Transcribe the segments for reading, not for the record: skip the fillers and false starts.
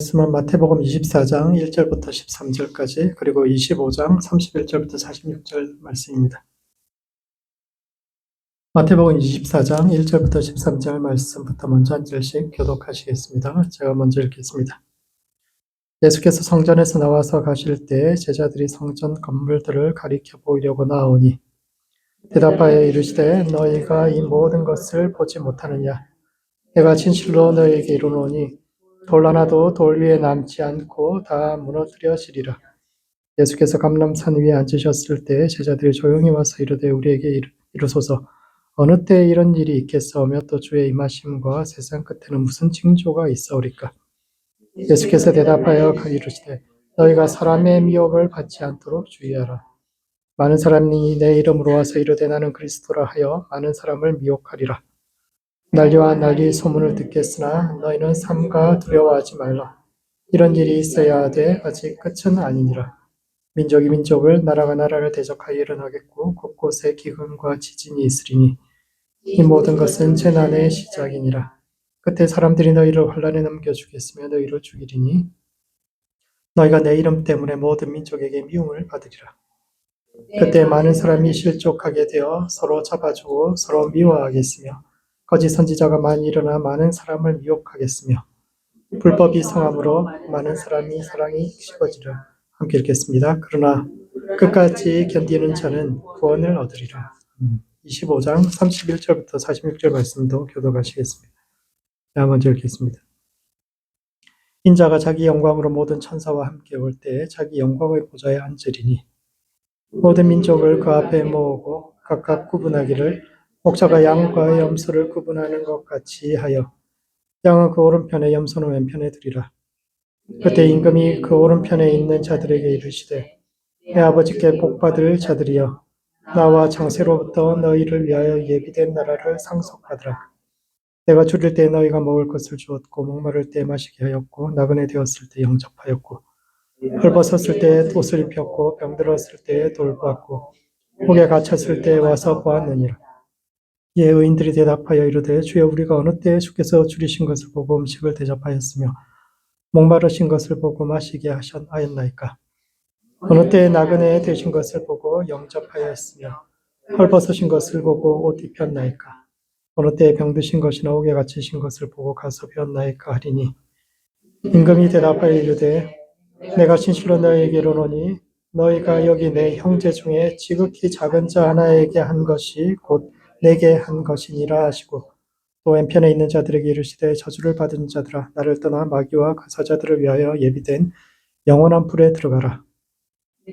말씀은 마태복음 24장 1절부터 13절까지 그리고 25장 31절부터 46절 말씀입니다. 마태복음 24장 1절부터 13절 말씀부터 먼저 한 절씩 교독하시겠습니다. 제가 먼저 읽겠습니다. 예수께서 성전에서 나와서 가실 때 제자들이 성전 건물들을 가리켜 보이려고 나오니 대답하여 이르시되 너희가 이 모든 것을 보지 못하느냐. 내가 진실로 너희에게 이르노니 돌 하나도 돌 위에 남지 않고 다 무너뜨려지리라. 예수께서 감람산 위에 앉으셨을 때 제자들이 조용히 와서 이르되 우리에게 이르소서 어느 때에 이런 일이 있겠사오며 또 주의 임하심과 세상 끝에는 무슨 징조가 있사오리까. 예수께서 대답하여 이르시되 너희가 사람의 미혹을 받지 않도록 주의하라. 많은 사람이 내 이름으로 와서 이르되 나는 그리스도라 하여 많은 사람을 미혹하리라. 난리와 난리 소문을 듣겠으나 너희는 삼가 두려워하지 말라. 이런 일이 있어야 하되 아직 끝은 아니니라. 민족이 민족을 나라가 나라를 대적하여 일어나겠고 곳곳에 기근과 지진이 있으리니 이 모든 것은 재난의 시작이니라. 그때 사람들이 너희를 환란에 넘겨주겠으며 너희를 죽이리니 너희가 내 이름 때문에 모든 민족에게 미움을 받으리라. 그때 많은 사람이 실족하게 되어 서로 잡아주고 서로 미워하겠으며 거짓 선지자가 많이 일어나 많은 사람을 미혹하겠으며 불법이 성함으로 많은 사람이 사랑이 식어지리라. 함께 읽겠습니다. 그러나 끝까지 견디는 자는 구원을 얻으리라. 25장 31절부터 46절 말씀도 교독하시겠습니다. 자, 먼저 읽겠습니다. 인자가 자기 영광으로 모든 천사와 함께 올 때 자기 영광의 보좌에 앉으리니 모든 민족을 그 앞에 모으고 각각 구분하기를 목자가 양과 염소를 구분하는 것 같이 하여 양은 그 오른편에 염소는 왼편에 두리라. 그때 임금이 그 오른편에 있는 자들에게 이르시되 내 아버지께 복받을 자들이여 나와 창세로부터 너희를 위하여 예비된 나라를 상속받으라. 내가 줄일 때 너희가 먹을 것을 주었고 목마를 때 마시게 하였고 나그네 되었을 때 영접하였고 헐벗었을 때 옷을 입혔고 병들었을 때 돌보았고 옥에 갇혔을 때 와서 보았느니라. 이에 의인들이 대답하여 이르되 주여 우리가 어느 때에 주께서 줄이신 것을 보고 음식을 대접하였으며 목마르신 것을 보고 마시게 하였나이까. 어느 때에 나그네 되신 것을 보고 영접하였으며 헐벗으신 것을 보고 옷 입혔나이까. 어느 때에 병드신 것이나 옥에 갇히신 것을 보고 가서 배웠나이까 하리니 임금이 대답하여 이르되 내가 진실로 너희에게 이르노니 너희가 여기 내 형제 중에 지극히 작은 자 하나에게 한 것이 곧 내게 한 것이니라 하시고 또 왼편에 있는 자들에게 이르시되 저주를 받은 자들아 나를 떠나 마귀와 가사자들을 위하여 예비된 영원한 불에 들어가라.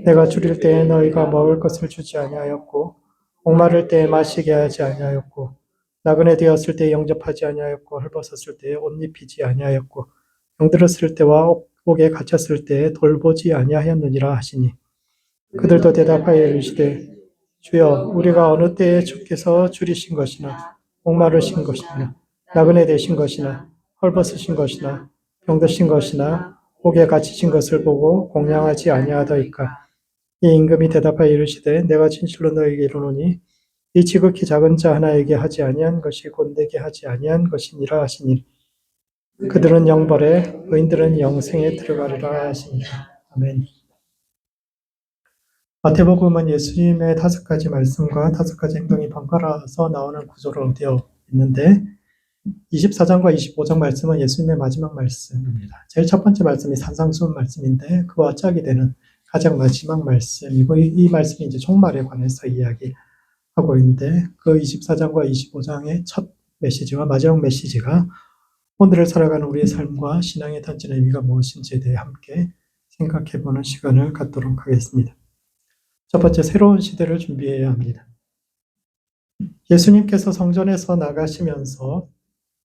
내가 줄일 때에 너희가 먹을 것을 주지 아니하였고 목마를 때에 마시게 하지 아니하였고 나그네 되었을 때에 영접하지 아니하였고 헐벗었을 때에 옷 입히지 아니하였고 병들었을 때와 옥에 갇혔을 때에 돌보지 아니하였느니라 하시니 그들도 대답하여 이르시되 주여 우리가 어느 때에 주께서 줄이신 것이나 목마르신 것이나 나그네 되신 것이나 헐벗으신 것이나 병드신 것이나 옥에 갇히신 것을 보고 공양하지 아니하더이까. 이 임금이 대답하여 이르시되 내가 진실로 너희에게 이르노니 이 지극히 작은 자 하나에게 하지 아니한 것이 곧 내게 하지 아니한 것이니라 하시니 그들은 영벌에 의인들은 영생에 들어가리라 하시니라. 아멘. 마태복음은 예수님의 5가지 말씀과 5가지 행동이 번갈아서 나오는 구조로 되어 있는데 24장과 25장 말씀은 예수님의 마지막 말씀입니다. 제일 첫 번째 말씀이 산상수훈 말씀인데 그와 짝이 되는 가장 마지막 말씀이고 이 말씀이 이제 종말에 관해서 이야기하고 있는데 그 24장과 25장의 첫 메시지와 마지막 메시지가 오늘을 살아가는 우리의 삶과 신앙에 던지는 의미가 무엇인지에 대해 함께 생각해보는 시간을 갖도록 하겠습니다. 첫 번째, 새로운 시대를 준비해야 합니다. 예수님께서 성전에서 나가시면서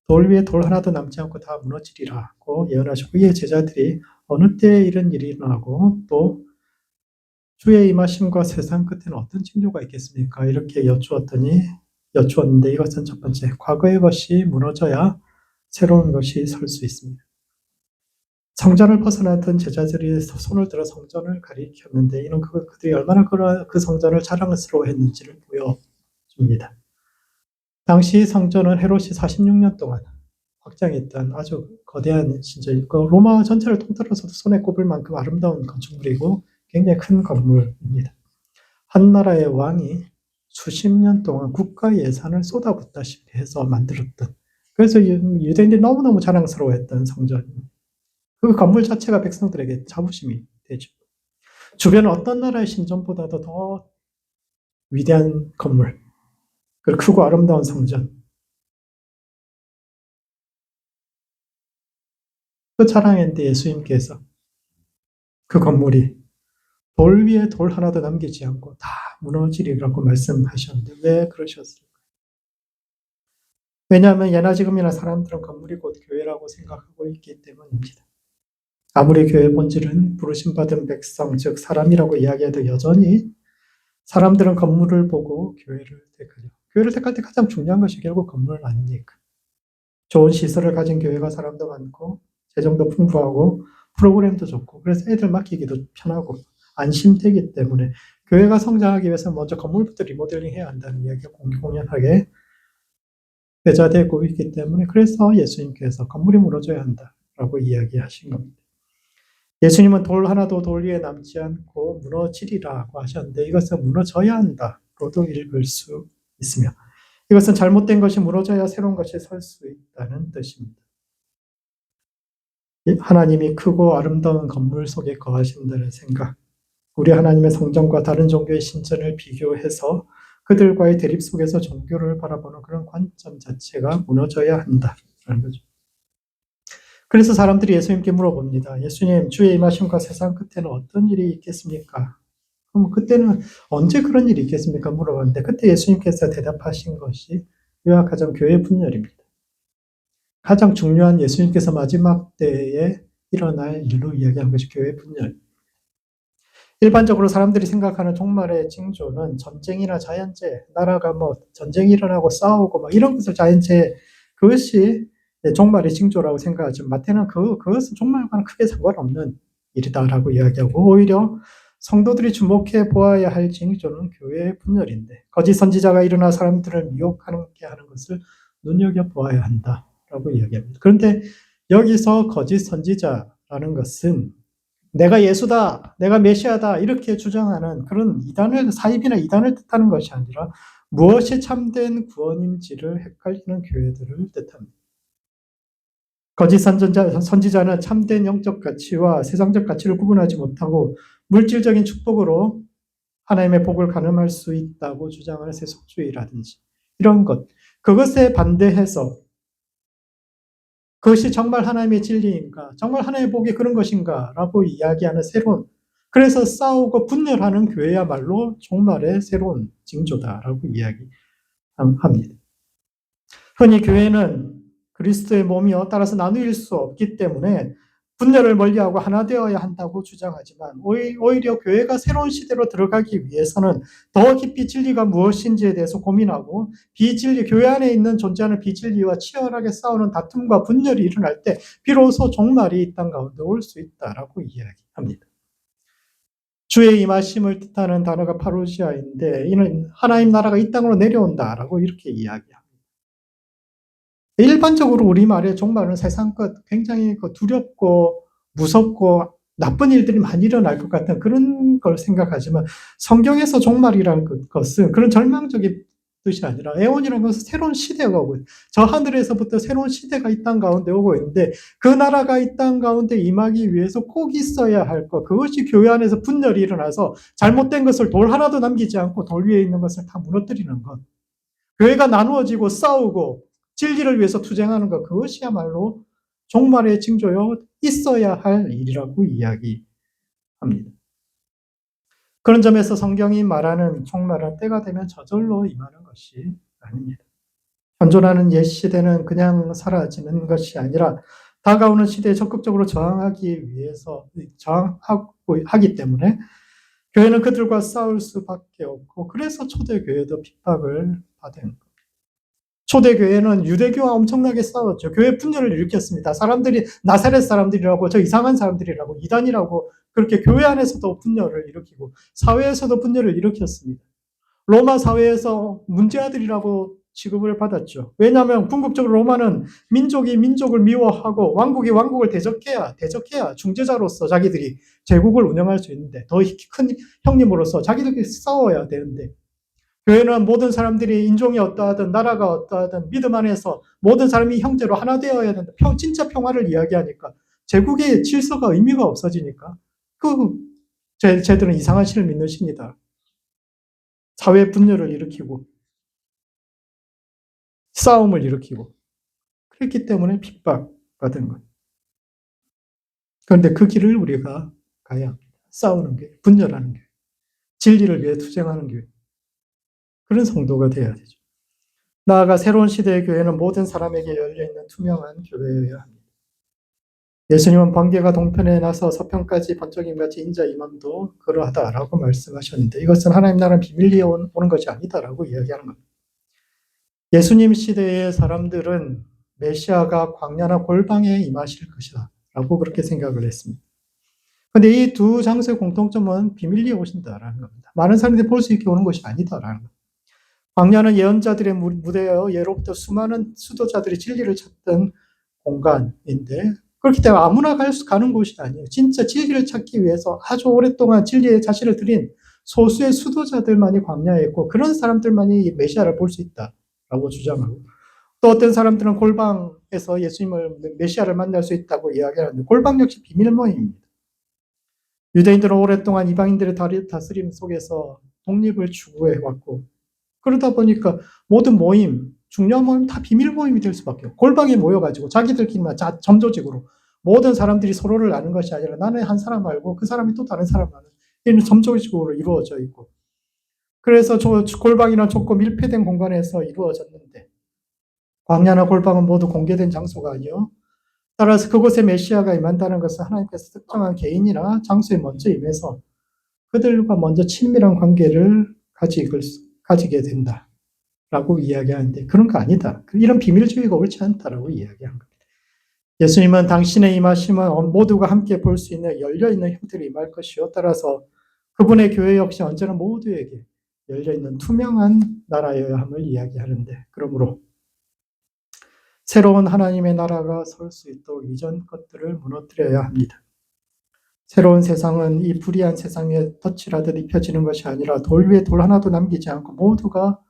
돌 위에 돌 하나도 남지 않고 다 무너지리라고 예언하시고 이에 제자들이 어느 때에 이런 일이 일어나고 또 주의 임하심과 세상 끝에는 어떤 징조가 있겠습니까? 이렇게 여쭈었는데 이것은 첫 번째, 과거의 것이 무너져야 새로운 것이 설 수 있습니다. 성전을 벗어나던 제자들이 손을 들어 성전을 가리켰는데 이는 그들이 얼마나 그 성전을 자랑스러워했는지를 보여줍니다. 당시 성전은 헤롯이 46년 동안 확장했던 아주 거대한 진짜 그 로마 전체를 통틀어서도 손에 꼽을 만큼 아름다운 건축물이고 굉장히 큰 건물입니다. 한 나라의 왕이 수십 년 동안 국가 예산을 쏟아붓다시피 해서 만들었던, 그래서 유대인들이 너무너무 자랑스러워했던 성전입니다. 그 건물 자체가 백성들에게 자부심이 되죠. 주변 어떤 나라의 신전보다도 더 위대한 건물, 그리고 크고 아름다운 성전, 그 자랑했는데 예수님께서 그 건물이 돌 위에 돌 하나도 남기지 않고 다 무너지리라고 말씀하셨는데 왜 그러셨을까요? 왜냐하면 예나 지금이나 사람들은 건물이 곧 교회라고 생각하고 있기 때문입니다. 아무리 교회 본질은 부르심받은 백성, 즉 사람이라고 이야기해도 여전히 사람들은 건물을 보고 교회를 택하죠. 교회를 택할 때 가장 중요한 것이 결국 건물 아닙니까? 좋은 시설을 가진 교회가 사람도 많고 재정도 풍부하고 프로그램도 좋고 그래서 애들 맡기기도 편하고 안심되기 때문에 교회가 성장하기 위해서 먼저 건물부터 리모델링 해야 한다는 이야기가 공공연하게 회자되고 있기 때문에 그래서 예수님께서 건물이 무너져야 한다라고 이야기하신 겁니다. 예수님은 돌 하나도 돌 위에 남지 않고 무너지리라고 하셨는데 이것은 무너져야 한다로도 읽을 수 있으며 이것은 잘못된 것이 무너져야 새로운 것이 설 수 있다는 뜻입니다. 하나님이 크고 아름다운 건물 속에 거하신다는 생각, 우리 하나님의 성전과 다른 종교의 신전을 비교해서 그들과의 대립 속에서 종교를 바라보는 그런 관점 자체가 무너져야 한다는 거죠. 그래서 사람들이 예수님께 물어봅니다. 예수님, 주의 임하심과 세상 끝에는 어떤 일이 있겠습니까? 그럼 그때는 언제 그런 일이 있겠습니까? 물어봤는데 그때 예수님께서 대답하신 것이 요약하자면 교회 분열입니다. 가장 중요한 예수님께서 마지막 때에 일어날 일로 이야기한 것이 교회 분열. 일반적으로 사람들이 생각하는 종말의 징조는 전쟁이나 자연재해, 나라가 전쟁이 일어나고 싸우고 이런 것을 자연재해, 그것이 종말의 징조라고 생각하지만 마태는 그것은 종말과는 크게 상관없는 일이다라고 이야기하고 오히려 성도들이 주목해 보아야 할 징조는 교회의 분열인데 거짓 선지자가 일어나 사람들을 미혹하게 하는 것을 눈여겨보아야 한다라고 이야기합니다. 그런데 여기서 거짓 선지자라는 것은 내가 예수다, 내가 메시아다 이렇게 주장하는 그런 이단을 사입이나 이단을 뜻하는 것이 아니라 무엇이 참된 구원인지를 헷갈리는 교회들을 뜻합니다. 거짓 선지자는 참된 영적 가치와 세상적 가치를 구분하지 못하고 물질적인 축복으로 하나님의 복을 가늠할 수 있다고 주장하는 세속주의라든지 이런 것, 그것에 반대해서 그것이 정말 하나님의 진리인가, 정말 하나님의 복이 그런 것인가 라고 이야기하는 새로운, 그래서 싸우고 분열하는 교회야말로 종말의 새로운 징조다라고 이야기합니다. 흔히 교회는 그리스도의 몸이요 따라서 나누일 수 없기 때문에 분열을 멀리하고 하나 되어야 한다고 주장하지만 오히려 교회가 새로운 시대로 들어가기 위해서는 더 깊이 진리가 무엇인지에 대해서 고민하고 비진리, 교회 안에 있는 존재하는 비진리와 치열하게 싸우는 다툼과 분열이 일어날 때 비로소 종말이 이 땅 가운데 올 수 있다라고 이야기합니다. 주의 임하심을 뜻하는 단어가 파루시아인데 이는 하나님 나라가 이 땅으로 내려온다라고 이렇게 이야기합니다. 일반적으로 우리말의 종말은 세상 것 굉장히 두렵고 무섭고 나쁜 일들이 많이 일어날 것 같은 그런 걸 생각하지만 성경에서 종말이라는 것은 그런 절망적인 뜻이 아니라 애원이라는 것은 새로운 시대가 오고 저 하늘에서부터 새로운 시대가 이 땅 가운데 오고 있는데 그 나라가 이 땅 가운데 임하기 위해서 꼭 있어야 할 것, 그것이 교회 안에서 분열이 일어나서 잘못된 것을 돌 하나도 남기지 않고 돌 위에 있는 것을 다 무너뜨리는 것, 교회가 나누어지고 싸우고 진리를 위해서 투쟁하는 것, 그것이야말로 종말의 징조요 있어야 할 일이라고 이야기합니다. 그런 점에서 성경이 말하는 종말은 때가 되면 저절로 임하는 것이 아닙니다. 현존하는 옛 시대는 그냥 사라지는 것이 아니라 다가오는 시대에 적극적으로 저항하기 위해서 하기 때문에 교회는 그들과 싸울 수밖에 없고 그래서 초대교회도 핍박을 받은 겁니다. 초대교회는 유대교와 엄청나게 싸웠죠. 교회 분열을 일으켰습니다. 사람들이 나사렛 사람들이라고, 저 이상한 사람들이라고, 이단이라고 그렇게 교회 안에서도 분열을 일으키고 사회에서도 분열을 일으켰습니다. 로마 사회에서 문제아들이라고 취급을 받았죠. 왜냐하면 궁극적으로 로마는 민족이 민족을 미워하고 왕국이 왕국을 대적해야 중재자로서 자기들이 제국을 운영할 수 있는데, 더 큰 형님으로서 자기들끼리 싸워야 되는데, 교회는 모든 사람들이 인종이 어떠하든 나라가 어떠하든 믿음 안에서 모든 사람이 형제로 하나 되어야 된다. 진짜 평화를 이야기하니까 제국의 질서가 의미가 없어지니까 쟤들은 이상한 신을 믿는 신이다. 사회 분열을 일으키고 싸움을 일으키고 그랬기 때문에 핍박받은 거예요. 그런데 그 길을 우리가 가야 합니다. 싸우는 게, 분열하는 게, 진리를 위해 투쟁하는 게, 그런 성도가 돼야 되죠. 나아가 새로운 시대의 교회는 모든 사람에게 열려있는 투명한 교회여야 합니다. 예수님은 번개가 동편에 나서 서편까지 번쩍임같이 인자 임함도 그러하다라고 말씀하셨는데, 이것은 하나님 나라는 비밀리에 오는 것이 아니다라고 이야기하는 겁니다. 예수님 시대의 사람들은 메시아가 광야나 골방에 임하실 것이다 라고 그렇게 생각을 했습니다. 그런데 이 두 장소의 공통점은 비밀리에 오신다라는 겁니다. 많은 사람들이 볼 수 있게 오는 것이 아니다라는 겁니다. 광야는 예언자들의 무대여 예로부터 수많은 수도자들이 진리를 찾던 공간인데, 그렇기 때문에 아무나 가는 곳이 아니에요. 진짜 진리를 찾기 위해서 아주 오랫동안 진리에 자신을 들인 소수의 수도자들만이 광야에 있고, 그런 사람들만이 메시아를 볼 수 있다라고 주장하고, 또 어떤 사람들은 골방에서 예수님을, 메시아를 만날 수 있다고 이야기하는데, 골방 역시 비밀 모임입니다. 유대인들은 오랫동안 이방인들의 다스림 속에서 독립을 추구해왔고, 그러다 보니까 모든 모임, 중요한 모임 다 비밀 모임이 될 수밖에 없고, 골방에 모여가지고 자기들끼리만 점조직으로 모든 사람들이 서로를 아는 것이 아니라 나는 한 사람 알고 그 사람이 또 다른 사람 아는, 이는 점조직으로 이루어져 있고, 그래서 골방이란 좁고 밀폐된 공간에서 이루어졌는데, 광야나 골방은 모두 공개된 장소가 아니요, 따라서 그곳에 메시아가 임한다는 것은 하나님께서 특정한 개인이나 장소에 먼저 임해서 그들과 먼저 친밀한 관계를 가지게 된다라고 이야기하는데, 그런 거 아니다. 이런 비밀주의가 옳지 않다라고 이야기한 겁니다. 예수님은 당신의 임하심은 모두가 함께 볼 수 있는 열려있는 형태로 임할 것이요, 따라서 그분의 교회 역시 언제나 모두에게 열려있는 투명한 나라여야 함을 이야기하는데, 그러므로 새로운 하나님의 나라가 설 수 있도록 이전 것들을 무너뜨려야 합니다. 새로운 세상은 이 불의한 세상 위에 덧칠하듯 입혀지는 것이 아니라 돌 위에 돌 하나도 남기지 않고 모두가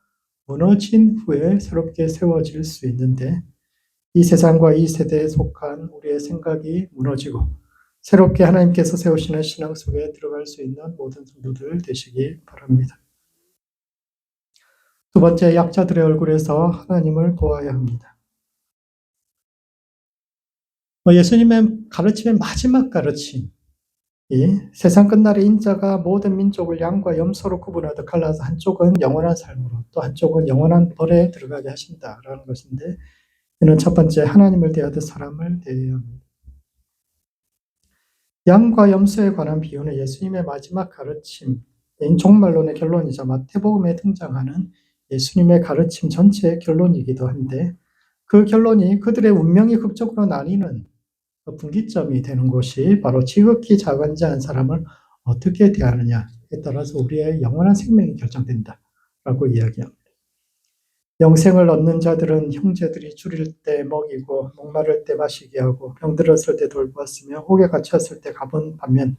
무너진 후에 새롭게 세워질 수 있는데, 이 세상과 이 세대에 속한 우리의 생각이 무너지고 새롭게 하나님께서 세우시는 신앙 속에 들어갈 수 있는 모든 성도들 되시기 바랍니다. 두 번째, 약자들의 얼굴에서 하나님을 보아야 합니다. 예수님의 가르침의 마지막 가르침, 세상 끝날에 인자가 모든 민족을 양과 염소로 구분하듯 갈라서 한쪽은 영원한 삶으로 또 한쪽은 영원한 벌에 들어가게 하신다라는 것인데, 이는 첫 번째, 하나님을 대하듯 사람을 대해야 합니다. 양과 염소에 관한 비유는 예수님의 마지막 가르침, 종말론의 결론이자 마태복음에 등장하는 예수님의 가르침 전체의 결론이기도 한데, 그 결론이 그들의 운명이 극적으로 나뉘는 분기점이 되는 것이 바로 지극히 작은 자 한 사람을 어떻게 대하느냐에 따라서 우리의 영원한 생명이 결정된다라고 이야기합니다. 영생을 얻는 자들은 형제들이 줄일 때 먹이고 목마를 때 마시게 하고 병들었을 때 돌보았으며 옥에 갇혔을 때 가본 반면,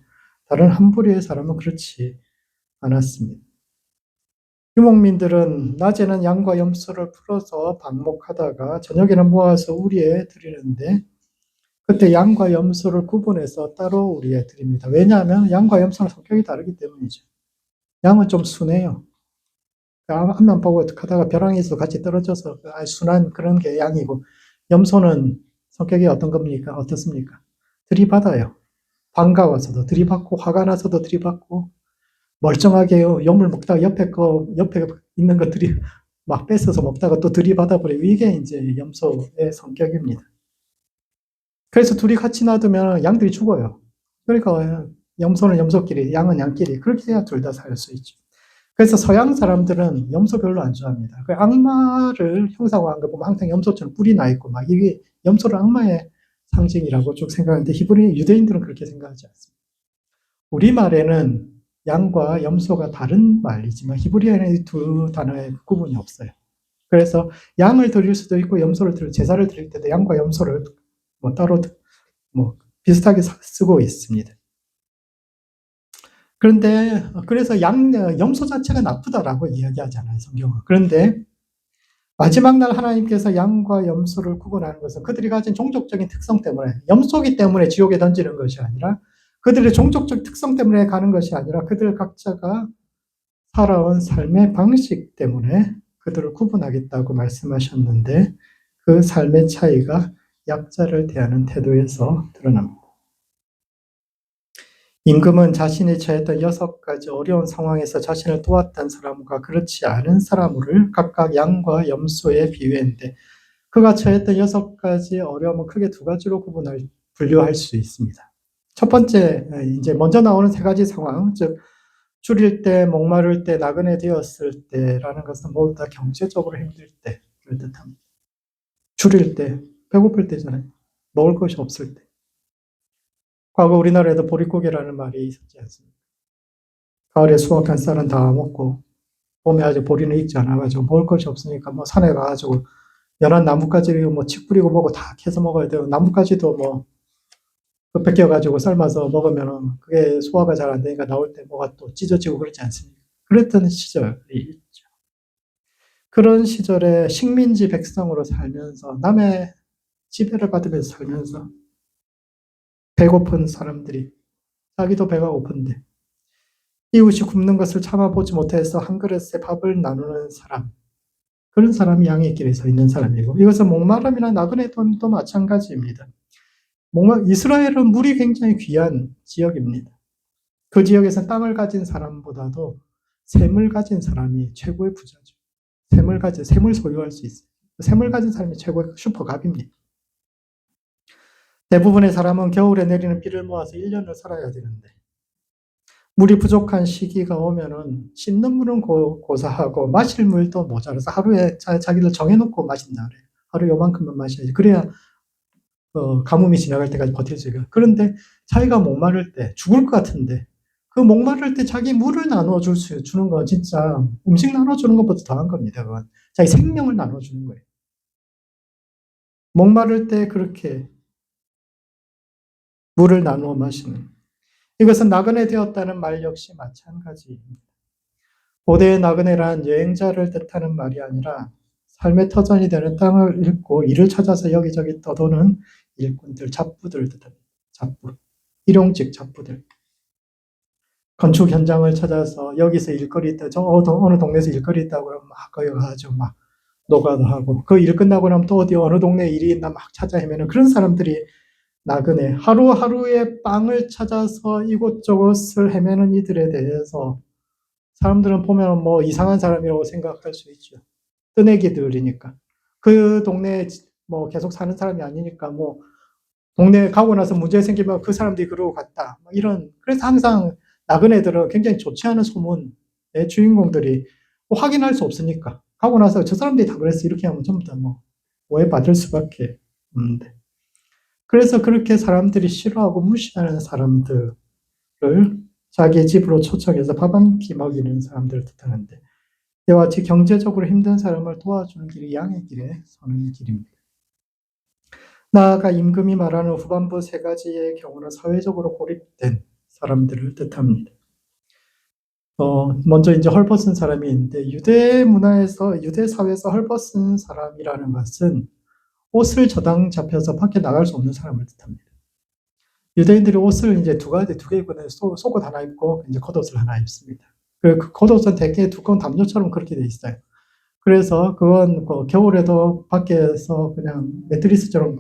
다른 한 부류의 사람은 그렇지 않았습니다. 유목민들은 낮에는 양과 염소를 풀어서 방목하다가 저녁에는 모아서 우리에 드리는데, 그때 양과 염소를 구분해서 따로 우리에 드립니다. 왜냐하면 양과 염소는 성격이 다르기 때문이죠. 양은 좀 순해요. 앞만 보고 가다가 벼랑에서 같이 떨어져서 순한 그런 게 양이고, 염소는 성격이 어떤 겁니까? 어떻습니까? 들이받아요. 반가워서도 들이받고, 화가 나서도 들이받고, 멀쩡하게요. 염을 먹다가 옆에 있는 것들이 막 뺏어서 먹다가 또 들이받아버리고, 이게 이제 염소의 성격입니다. 그래서 둘이 같이 놔두면 양들이 죽어요. 그러니까 염소는 염소끼리, 양은 양끼리, 그렇게 해야 둘 다 살 수 있죠. 그래서 서양 사람들은 염소 별로 안 좋아합니다. 그 악마를 형상화한 거 보면 항상 염소처럼 뿔이 나 있고 막, 이게 염소를 악마의 상징이라고 쭉 생각하는데, 유대인들은 그렇게 생각하지 않습니다. 우리말에는 양과 염소가 다른 말이지만 히브리어에는 이 두 단어의 구분이 없어요. 그래서 양을 드릴 수도 있고 염소를 드릴 제사를 드릴 때도 양과 염소를 뭐 따로 뭐 비슷하게 쓰고 있습니다. 그런데 그래서 염소 자체가 나쁘다라고 이야기하잖아요, 성경은. 그런데 마지막 날 하나님께서 양과 염소를 구분하는 것은 그들이 가진 종족적인 특성 때문에, 염소기 때문에 지옥에 던지는 것이 아니라, 그들의 종족적 특성 때문에 가는 것이 아니라 그들 각자가 살아온 삶의 방식 때문에 그들을 구분하겠다고 말씀하셨는데, 그 삶의 차이가 약자를 대하는 태도에서 드러납니다. 임금은 자신이 처했던 6가지 어려운 상황에서 자신을 도왔던 사람과 그렇지 않은 사람을 각각 양과 염소에 비유했는데, 그가 처했던 6가지 어려움은 크게 2가지로 분류할 수 있습니다. 첫 번째, 이제 먼저 나오는 3가지 상황, 즉 줄일 때, 목마를 때, 나그네 되었을 때라는 것은 모두 다 경제적으로 힘들 때를 뜻합니다. 줄일 때, 배고플 때잖아요. 먹을 것이 없을 때. 과거 우리나라에도 보릿고개라는 말이 있었지 않습니까? 가을에 수확한 쌀은 다 먹고 봄에 아직 보리는 익지 않아가지고 먹을 것이 없으니까 뭐 산에 가가지고 연한 나뭇가지 뭐 칡 뿌리고 뭐고 다 캐서 먹어야 돼요. 나뭇가지도 뭐 벗겨가지고 삶아서 먹으면은 그게 소화가 잘 안 되니까 나올 때 뭐가 또 찢어지고 그렇지 않습니까? 그랬던 시절이 있죠. 그런 시절에 식민지 백성으로 살면서 남의 지배를 받으면서 살면서 배고픈 사람들이, 자기도 배가 고픈데 이웃이 굶는 것을 참아보지 못해서 한 그릇에 밥을 나누는 사람, 그런 사람이 양의 길에 서 있는 사람이고, 이것은 목마름이나 나그네도 마찬가지입니다. 이스라엘은 물이 굉장히 귀한 지역입니다. 그 지역에서 땅을 가진 사람보다도 샘을 가진 사람이 최고의 부자죠. 샘을 소유할 수 있어요. 샘을 가진 사람이 최고의 슈퍼갑입니다. 대부분의 사람은 겨울에 내리는 비를 모아서 1년을 살아야 되는데, 물이 부족한 시기가 오면은 씻는 물은 고사하고 마실 물도 모자라서 하루에 자기들 정해놓고 마신다 그래요. 하루 요만큼만 마셔야지. 그래야 가뭄이 지나갈 때까지 버틸 수 있어요. 그런데 자기가 목마를 때, 죽을 것 같은데, 그 목마를 때 자기 물을 주는 건 진짜 음식 나눠주는 것보다 더한 겁니다. 그건 자기 생명을 나눠주는 거예요. 목마를 때 그렇게 물을 나누어 마시는. 이것은 나그네 되었다는 말 역시 마찬가지입니다. 고대의 나그네란 여행자를 뜻하는 말이 아니라 삶의 터전이 되는 땅을 잃고 이를 찾아서 여기저기 떠도는 일꾼들, 잡부들을 뜻합니다. 잡부. 일용직 잡부들. 건축 현장을 찾아서 여기서 일거리 있다, 어느 동네에서 일거리 있다고 그러면 막 거기 가가지고 막 노가다 하고, 그 일 끝나고 나면 또 어느 동네에 일이 있나 막 찾아 헤매는 그런 사람들이 나그네, 하루하루의 빵을 찾아서 이곳저곳을 헤매는 이들에 대해서 사람들은 보면 뭐 이상한 사람이라고 생각할 수 있죠. 뜨내기들이니까. 그 동네에 뭐 계속 사는 사람이 아니니까 뭐 동네에 가고 나서 문제 생기면 그 사람들이 그러고 갔다. 그래서 항상 나그네들은 굉장히 좋지 않은 소문의 주인공들이 뭐 확인할 수 없으니까. 가고 나서 저 사람들이 다 그랬어. 이렇게 하면 전부 다 뭐 오해받을 수밖에 없는데. 그래서 그렇게 사람들이 싫어하고 무시하는 사람들을 자기 집으로 초청해서 밥 한 끼 먹이는 사람들을 뜻하는데, 이와 같이 경제적으로 힘든 사람을 도와주는 길이 양의 길에 서는 길입니다. 나아가 임금이 말하는 후반부 3가지의 경우는 사회적으로 고립된 사람들을 뜻합니다. 먼저 이제 헐벗은 사람이 있는데, 유대 사회에서 헐벗은 사람이라는 것은 옷을 저당 잡혀서 밖에 나갈 수 없는 사람을 뜻합니다. 유대인들이 옷을 이제 두 개 입거든요. 속옷 하나 입고 이제 겉옷을 하나 입습니다. 그 겉옷은 되게 두꺼운 담요처럼 그렇게 돼 있어요. 그래서 그건 겨울에도 밖에서 그냥 매트리스처럼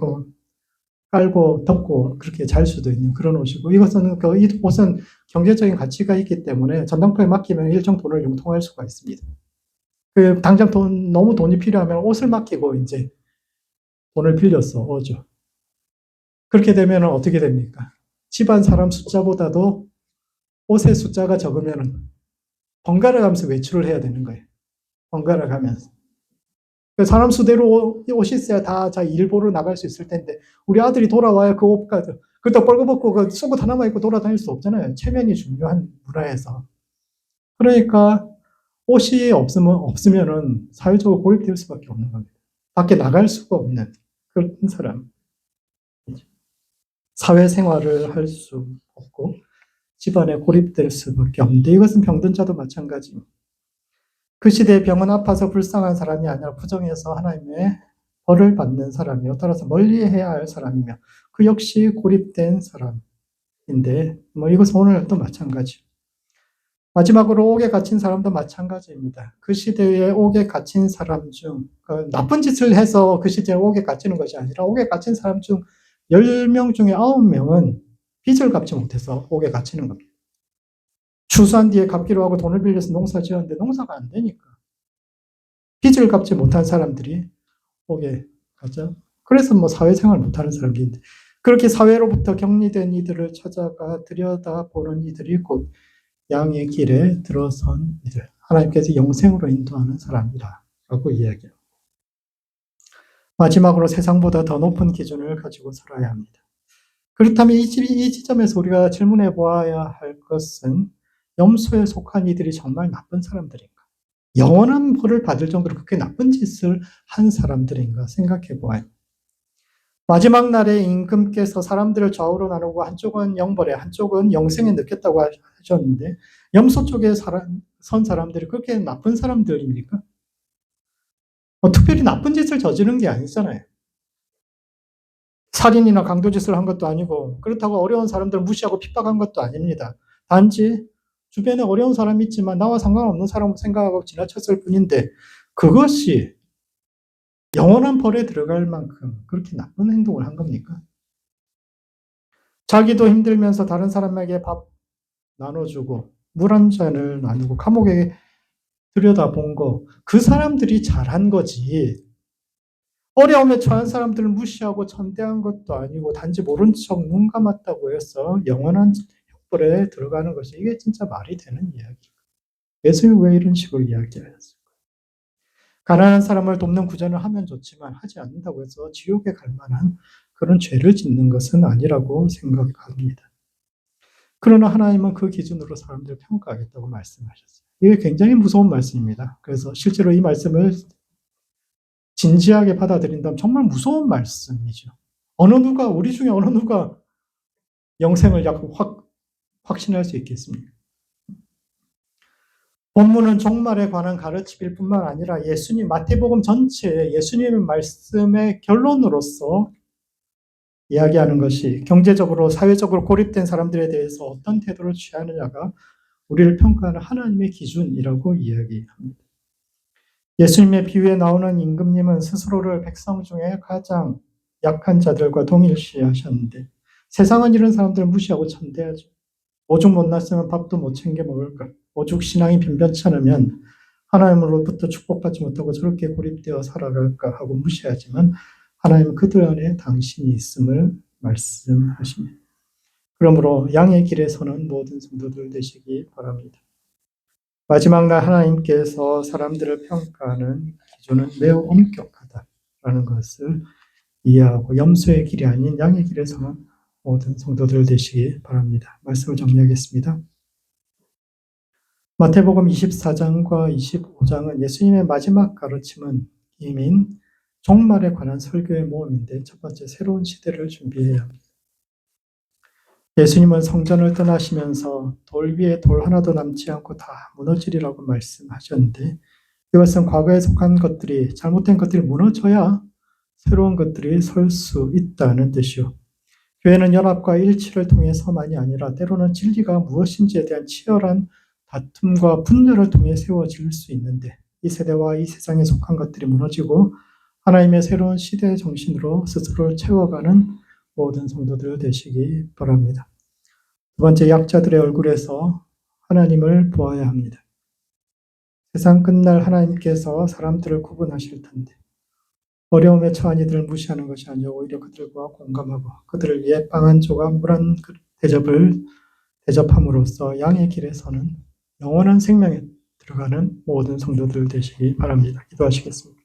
깔고 덮고 그렇게 잘 수도 있는 그런 옷이고, 이 옷은 경제적인 가치가 있기 때문에 전당포에 맡기면 일정 돈을 융통할 수가 있습니다. 당장 너무 돈이 필요하면 옷을 맡기고 이제 돈을 빌려서 오죠. 그렇게 되면 어떻게 됩니까? 집안 사람 숫자보다도 옷의 숫자가 적으면 번갈아 가면서 외출을 해야 되는 거예요. 번갈아 가면서. 사람 수대로 옷이 있어야 다 일 보러 나갈 수 있을 텐데, 우리 아들이 돌아와야 그 옷까지, 그것도 뻘거벗고 그 속옷 하나만 입고 돌아다닐 수 없잖아요. 체면이 중요한 문화에서. 그러니까 옷이 없으면은 사회적으로 고립될 수밖에 없는 겁니다. 밖에 나갈 수가 없는 그런 사람. 사회생활을 할 수 없고 집안에 고립될 수밖에 없는데 이것은 병든 자도 마찬가지입니다. 그 시대에 병은 아파서 불쌍한 사람이 아니라 부정해서 하나님의 벌을 받는 사람이요. 따라서 멀리해야 할 사람이며 그 역시 고립된 사람인데 이것은 오늘도 마찬가지. 마지막으로 옥에 갇힌 사람도 마찬가지입니다. 그 시대에 옥에 갇힌 사람 중 나쁜 짓을 해서 그 시대에 옥에 갇히는 것이 아니라 옥에 갇힌 사람 중 10명 중에 9명은 빚을 갚지 못해서 옥에 갇히는 겁니다. 추수한 뒤에 갚기로 하고 돈을 빌려서 농사 지었는데 농사가 안 되니까 빚을 갚지 못한 사람들이 옥에 가죠. 그래서 사회생활 못하는 사람들인데 그렇게 사회로부터 격리된 이들을 찾아가 들여다보는 이들이 곧 양의 길에 들어선 이들, 하나님께서 영생으로 인도하는 사람이라고 이야기해요. 마지막으로 세상보다 더 높은 기준을 가지고 살아야 합니다. 그렇다면 이 지점에서 우리가 질문해 보아야 할 것은 염소에 속한 이들이 정말 나쁜 사람들인가? 영원한 벌을 받을 정도로 그렇게 나쁜 짓을 한 사람들인가 생각해 보아요. 마지막 날에 임금께서 사람들을 좌우로 나누고 한쪽은 영벌에 한쪽은 영생에 넣겠다고 하셨는데 염소 쪽에 선 사람들이 그렇게 나쁜 사람들입니까? 특별히 나쁜 짓을 저지른 게 아니잖아요. 살인이나 강도짓을 한 것도 아니고 그렇다고 어려운 사람들을 무시하고 핍박한 것도 아닙니다. 단지 주변에 어려운 사람이 있지만 나와 상관없는 사람을 생각하고 지나쳤을 뿐인데 그것이 영원한 벌에 들어갈 만큼 그렇게 나쁜 행동을 한 겁니까? 자기도 힘들면서 다른 사람에게 밥 나눠주고 물 한 잔을 나누고 감옥에 들여다본 거, 그 사람들이 잘한 거지. 어려움에 처한 사람들을 무시하고 천대한 것도 아니고 단지 모른 척 눈 감았다고 해서 영원한 형벌에 들어가는 것이 이게 진짜 말이 되는 이야기일까? 예수님이 왜 이런 식으로 이야기하셨을까? 가난한 사람을 돕는 구제를 하면 좋지만 하지 않는다고 해서 지옥에 갈 만한 그런 죄를 짓는 것은 아니라고 생각합니다. 그러나 하나님은 그 기준으로 사람들을 평가하겠다고 말씀하셨어요. 이게 굉장히 무서운 말씀입니다. 그래서 실제로 이 말씀을 진지하게 받아들인다면 정말 무서운 말씀이죠. 우리 중에 어느 누가 영생을 확신할 수 있겠습니까? 본문은 종말에 관한 가르침일 뿐만 아니라 마태복음 전체에 예수님의 말씀의 결론으로서 이야기하는 것이 경제적으로, 사회적으로 고립된 사람들에 대해서 어떤 태도를 취하느냐가 우리를 평가하는 하나님의 기준이라고 이야기합니다. 예수님의 비유에 나오는 임금님은 스스로를 백성 중에 가장 약한 자들과 동일시하셨는데 세상은 이런 사람들을 무시하고 천대하죠. 오죽 못났으면 밥도 못 챙겨 먹을까. 오죽 신앙이 변변치 않으면 하나님으로부터 축복받지 못하고 저렇게 고립되어 살아갈까 하고 무시하지만 하나님은 그들 안에 당신이 있음을 말씀하십니다. 그러므로 양의 길에 서는 모든 성도들 되시기 바랍니다. 마지막 날 하나님께서 사람들을 평가하는 기준은 매우 엄격하다라는 것을 이해하고 염소의 길이 아닌 양의 길에 서는 모든 성도들 되시기 바랍니다. 말씀을 정리하겠습니다. 마태복음 24장과 25장은 예수님의 마지막 가르침은 이민 종말에 관한 설교의 모험인데 첫 번째 새로운 시대를 준비해야 합니다. 예수님은 성전을 떠나시면서 돌 위에 돌 하나도 남지 않고 다 무너지리라고 말씀하셨는데 이것은 과거에 속한 것들이 잘못된 것들이 무너져야 새로운 것들이 설 수 있다는 뜻이요. 교회는 연합과 일치를 통해서만이 아니라 때로는 진리가 무엇인지에 대한 치열한 다툼과 분열을 통해 세워질 수 있는데 이 세대와 이 세상에 속한 것들이 무너지고 하나님의 새로운 시대의 정신으로 스스로를 채워가는 모든 성도들 되시기 바랍니다. 두 번째, 약자들의 얼굴에서 하나님을 보아야 합니다. 세상 끝날 하나님께서 사람들을 구분하실 텐데 어려움에 처한 이들을 무시하는 것이 아니라 오히려 그들과 공감하고 그들을 위해 빵 한 조각 물 한 대접을 대접함으로써 양의 길에 서는 영원한 생명에 들어가는 모든 성도들 되시기 바랍니다. 기도하시겠습니다.